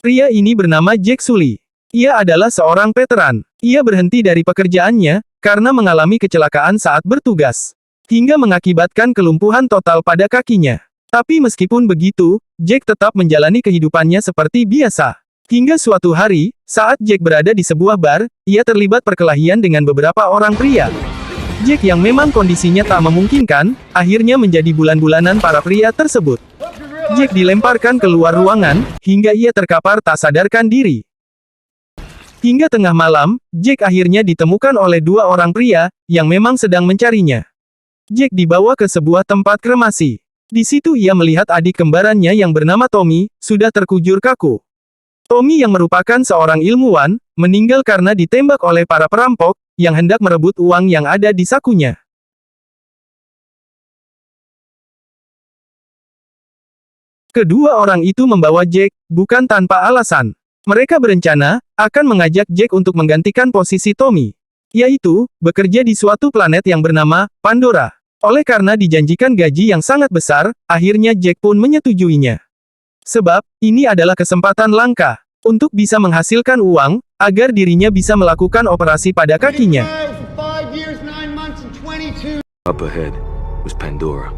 Pria ini bernama Jack Sully. Ia adalah seorang veteran. Ia berhenti dari pekerjaannya, karena mengalami kecelakaan saat bertugas. Hingga mengakibatkan kelumpuhan total pada kakinya. Tapi meskipun begitu, Jack tetap menjalani kehidupannya seperti biasa. Hingga suatu hari, saat Jack berada di sebuah bar, ia terlibat perkelahian dengan beberapa orang pria. Jack yang memang kondisinya tak memungkinkan, akhirnya menjadi bulan-bulanan para pria tersebut. Jack dilemparkan keluar ruangan, hingga ia terkapar tak sadarkan diri. Hingga tengah malam, Jack akhirnya ditemukan oleh dua orang pria, yang memang sedang mencarinya. Jack dibawa ke sebuah tempat kremasi. Di situ ia melihat adik kembarannya yang bernama Tommy, sudah terkujur kaku. Tommy yang merupakan seorang ilmuwan, meninggal karena ditembak oleh para perampok, yang hendak merebut uang yang ada di sakunya. Kedua orang itu membawa Jack, bukan tanpa alasan. Mereka berencana, akan mengajak Jack untuk menggantikan posisi Tommy. Yaitu, bekerja di suatu planet yang bernama, Pandora. Oleh karena dijanjikan gaji yang sangat besar, akhirnya Jack pun menyetujuinya. Sebab, ini adalah kesempatan langka, untuk bisa menghasilkan uang, agar dirinya bisa melakukan operasi pada kakinya. Up ahead was Pandora.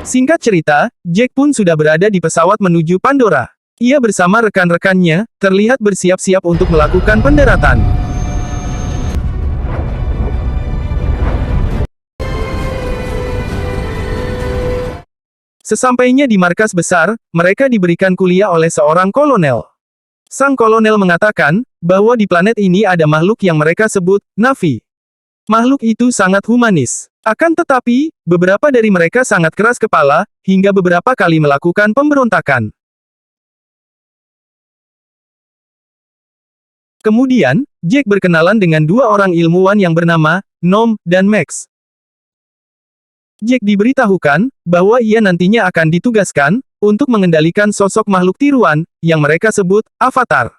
Singkat cerita, Jack pun sudah berada di pesawat menuju Pandora. Ia bersama rekan-rekannya, terlihat bersiap-siap untuk melakukan pendaratan. Sesampainya di markas besar, mereka diberikan kuliah oleh seorang kolonel. Sang kolonel mengatakan, bahwa di planet ini ada makhluk yang mereka sebut, Na'vi. Makhluk itu sangat humanis. Akan tetapi, beberapa dari mereka sangat keras kepala, hingga beberapa kali melakukan pemberontakan. Kemudian, Jack berkenalan dengan dua orang ilmuwan yang bernama, Nom, dan Max. Jack diberitahukan, bahwa ia nantinya akan ditugaskan, untuk mengendalikan sosok makhluk tiruan, yang mereka sebut, Avatar.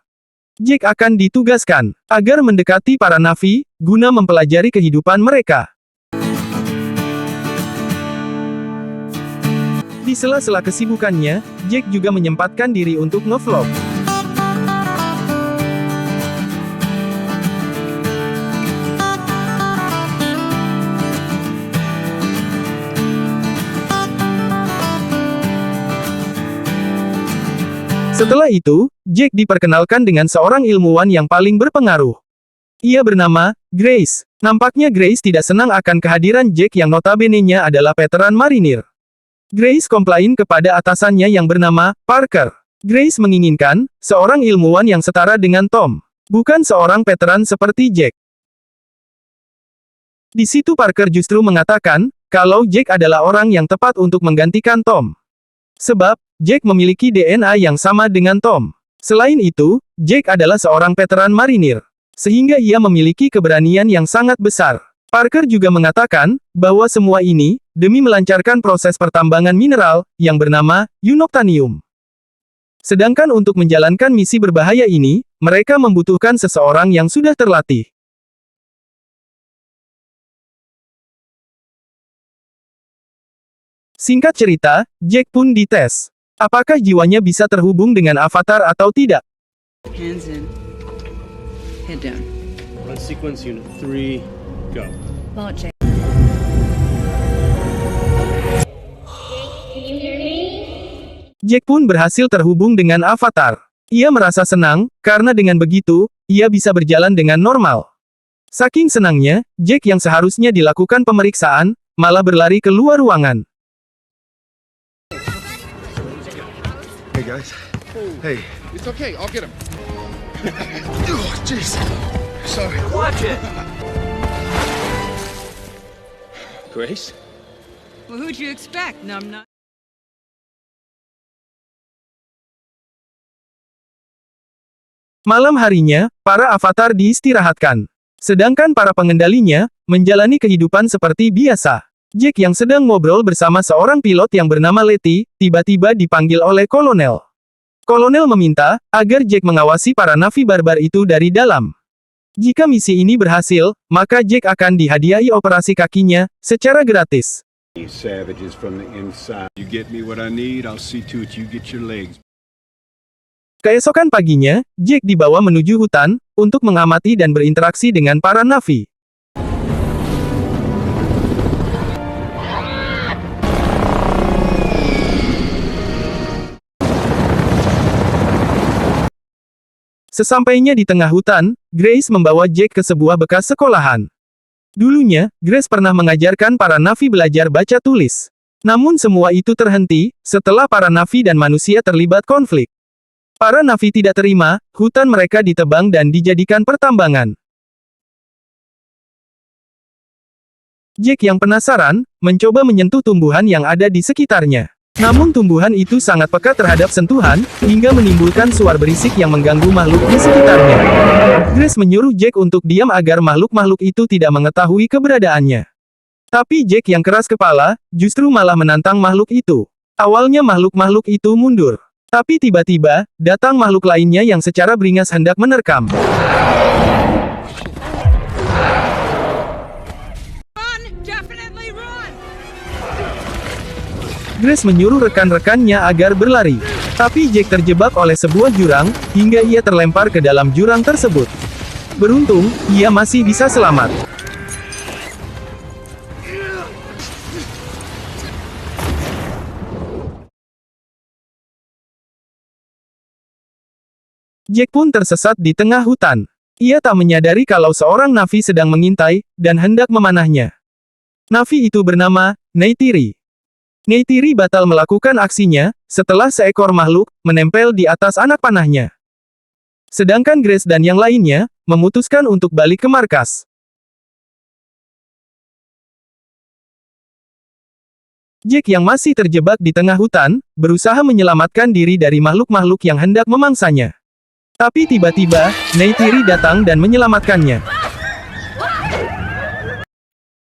Jack akan ditugaskan, agar mendekati para Na'vi, guna mempelajari kehidupan mereka. Di sela-sela kesibukannya, Jack juga menyempatkan diri untuk nge-vlog. Setelah itu, Jack diperkenalkan dengan seorang ilmuwan yang paling berpengaruh. Ia bernama Grace. Nampaknya Grace tidak senang akan kehadiran Jack yang notabene-nya adalah veteran marinir. Grace komplain kepada atasannya yang bernama Parker. Grace menginginkan seorang ilmuwan yang setara dengan Tom, bukan seorang veteran seperti Jack. Di situ Parker justru mengatakan kalau Jack adalah orang yang tepat untuk menggantikan Tom. Sebab, Jack memiliki DNA yang sama dengan Tom. Selain itu, Jack adalah seorang veteran marinir. Sehingga ia memiliki keberanian yang sangat besar. Parker juga mengatakan, bahwa semua ini, demi melancarkan proses pertambangan mineral, yang bernama, Unobtainium. Sedangkan untuk menjalankan misi berbahaya ini, mereka membutuhkan seseorang yang sudah terlatih. Singkat cerita, Jack pun dites. Apakah jiwanya bisa terhubung dengan Avatar atau tidak? Hands in. Head down. On sequence unit 3, go. Launch it. Jack pun berhasil terhubung dengan Avatar. Ia merasa senang, karena dengan begitu, ia bisa berjalan dengan normal. Saking senangnya, Jack yang seharusnya dilakukan pemeriksaan, malah berlari keluar ruangan. Hey guys. Hey. It's okay, I'll get him. Oh, jeez. Sorry. Watch it! Grace? Well, who'd you expect, numbnut? Malam harinya, para avatar diistirahatkan. Sedangkan para pengendalinya, menjalani kehidupan seperti biasa. Jack yang sedang ngobrol bersama seorang pilot yang bernama Letty, tiba-tiba dipanggil oleh kolonel. Kolonel meminta, agar Jack mengawasi para Na'vi barbar itu dari dalam. Jika misi ini berhasil, maka Jack akan dihadiahi operasi kakinya, secara gratis. These savages from the inside. You get me what I need, I'll see to it you get your legs. Keesokan paginya, Jack dibawa menuju hutan, untuk mengamati dan berinteraksi dengan para Na'vi. Sesampainya di tengah hutan, Grace membawa Jack ke sebuah bekas sekolahan. Dulunya, Grace pernah mengajarkan para Na'vi belajar baca tulis. Namun semua itu terhenti, setelah para Na'vi dan manusia terlibat konflik. Para Na'vi tidak terima, hutan mereka ditebang dan dijadikan pertambangan. Jack yang penasaran, mencoba menyentuh tumbuhan yang ada di sekitarnya. Namun tumbuhan itu sangat peka terhadap sentuhan, hingga menimbulkan suara berisik yang mengganggu makhluk di sekitarnya. Grace menyuruh Jack untuk diam agar makhluk-makhluk itu tidak mengetahui keberadaannya. Tapi Jack yang keras kepala, justru malah menantang makhluk itu. Awalnya makhluk-makhluk itu mundur. Tapi tiba-tiba, datang makhluk lainnya yang secara beringas hendak menerkam. Grace menyuruh rekan-rekannya agar berlari. Tapi Jack terjebak oleh sebuah jurang, hingga ia terlempar ke dalam jurang tersebut. Beruntung, ia masih bisa selamat. Jack pun tersesat di tengah hutan. Ia tak menyadari kalau seorang Na'vi sedang mengintai, dan hendak memanahnya. Na'vi itu bernama Neytiri. Neytiri batal melakukan aksinya, setelah seekor makhluk menempel di atas anak panahnya. Sedangkan Grace dan yang lainnya, memutuskan untuk balik ke markas. Jack yang masih terjebak di tengah hutan, berusaha menyelamatkan diri dari makhluk-makhluk yang hendak memangsanya. Tapi tiba-tiba, Neytiri datang dan menyelamatkannya.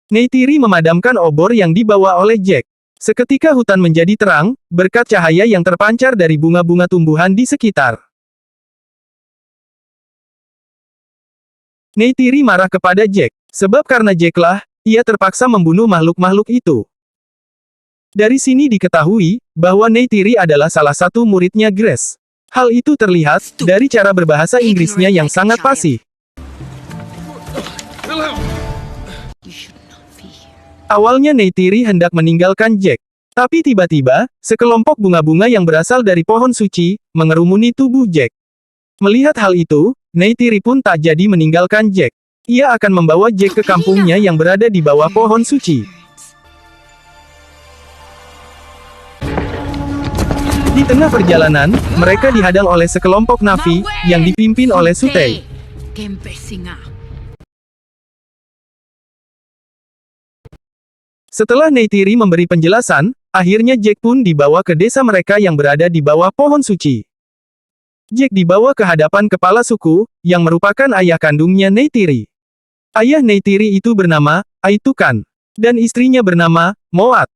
Neytiri memadamkan obor yang dibawa oleh Jack. Seketika hutan menjadi terang, berkat cahaya yang terpancar dari bunga-bunga tumbuhan di sekitar. Neytiri marah kepada Jack, sebab karena Jack-lah, ia terpaksa membunuh makhluk-makhluk itu. Dari sini diketahui, bahwa Neytiri adalah salah satu muridnya Grace. Hal itu terlihat, dari cara berbahasa Inggrisnya yang sangat fasih. Awalnya Neytiri hendak meninggalkan Jack. Tapi tiba-tiba, sekelompok bunga-bunga yang berasal dari pohon suci, mengerumuni tubuh Jack. Melihat hal itu, Neytiri pun tak jadi meninggalkan Jack. Ia akan membawa Jack ke kampungnya yang berada di bawah pohon suci. Di tengah perjalanan, mereka dihadang oleh sekelompok Na'vi, yang dipimpin oleh Sutey. Setelah Neytiri memberi penjelasan, akhirnya Jack pun dibawa ke desa mereka yang berada di bawah pohon suci. Jack dibawa ke hadapan kepala suku, yang merupakan ayah kandungnya Neytiri. Ayah Neytiri itu bernama Aitukan, dan istrinya bernama Moat.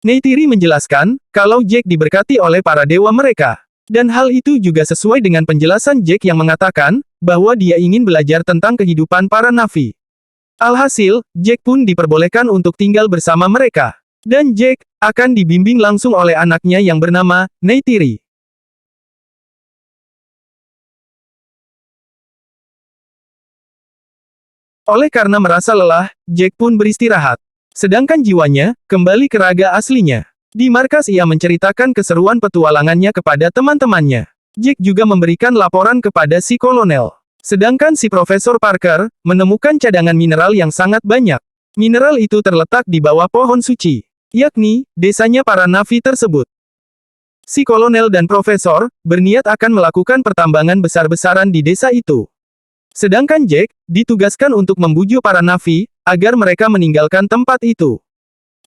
Neytiri menjelaskan, kalau Jack diberkati oleh para dewa mereka. Dan hal itu juga sesuai dengan penjelasan Jack yang mengatakan, bahwa dia ingin belajar tentang kehidupan para Na'vi. Alhasil, Jack pun diperbolehkan untuk tinggal bersama mereka. Dan Jack akan dibimbing langsung oleh anaknya yang bernama Neytiri. Oleh karena merasa lelah, Jack pun beristirahat. Sedangkan jiwanya kembali ke raga aslinya. Di markas ia menceritakan keseruan petualangannya kepada teman-temannya. Jack juga memberikan laporan kepada si kolonel. Sedangkan si Profesor Parker menemukan cadangan mineral yang sangat banyak. Mineral itu terletak di bawah pohon suci, yakni desanya para Na'vi tersebut. Si kolonel dan profesor berniat akan melakukan pertambangan besar-besaran di desa itu. Sedangkan Jack ditugaskan untuk membujuk para Na'vi agar mereka meninggalkan tempat itu.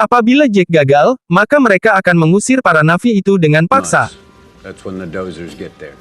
Apabila Jack gagal, maka mereka akan mengusir para Na'vi itu dengan paksa. That's when the dozers get there.